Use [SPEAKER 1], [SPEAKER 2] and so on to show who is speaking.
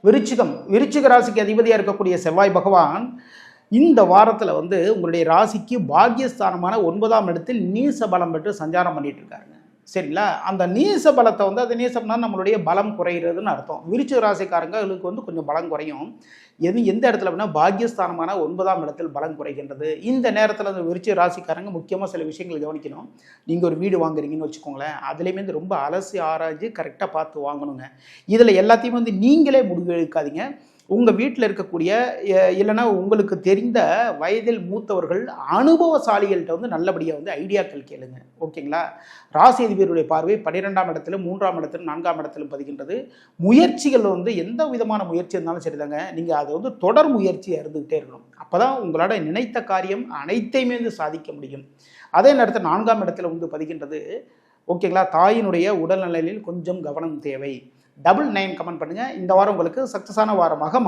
[SPEAKER 1] விருச்சிக ராசிக்கு அதிபதியாக இருக்கக்கூடிய செவ்வாய் பகவான் இந்த வாரத்தில் உங்களுடைய ராசிக்கு பாக்கியஸ்தானமான 9ஆம் இடத்தில் நீச பலம் பெற்று சஞ்சாரம் பண்ணிட்டு இருக்காருங்க. சரிங்களா? அந்த நீச பலத்தை அது நீசம்னா நம்மளுடைய பலம் குறைகிறதுன்னு அர்த்தம். விருச்சிக ராசிக்காரங்களுக்கு கொஞ்சம் பலம் குறையும். எந்த இடத்துல அப்படின்னா பாக்கியஸ்தானமான 9ஆம் இடத்தில் பலம் குறைகின்றது. இந்த நேரத்தில் அந்த விருச்சிக ராசிக்காரங்க முக்கியமாக சில விஷயங்கள் கவனிக்கணும். நீங்கள் ஒரு வீடு வாங்குறீங்கன்னு வச்சுக்கோங்களேன், அதுலேயுமே ரொம்ப அலசி ஆராய்ச்சி கரெக்டாக பார்த்து வாங்கணுங்க. இதில் எல்லாத்தையும் நீங்களே முடிவு எடுக்காதீங்க. உங்கள் வீட்டில் இருக்கக்கூடிய இல்லைன்னா உங்களுக்கு தெரிந்த வயதில் மூத்தவர்கள் அனுபவசாலிகள்கிட்ட நல்லபடியாக ஐடியாக்கள் கேளுங்க. ஓகேங்களா? ராசி அதிபதியுடைய பார்வை 12ஆம் இடத்துல 3ஆம் இடத்துல 4ஆம் இடத்திலும் பதிகின்றது. முயற்சிகள் எந்த விதமான முயற்சி இருந்தாலும் சரிதாங்க, நீங்கள் அதை தொடர் முயற்சியாக இருந்துக்கிட்டே இருக்கணும். அப்போ தான் உங்களோட நினைத்த காரியம் அனைத்தையுமே சாதிக்க முடியும். அதே நேரத்தில் 4ஆம் இடத்துல பதிகின்றது. ஓகேங்களா? தாயினுடைய உடல்நலையில் கொஞ்சம் கவனம் தேவை. 99 கமெண்ட் பண்ணுங்கள். இந்த வாரம் உங்களுக்கு சக்ஸஸான வாரமாக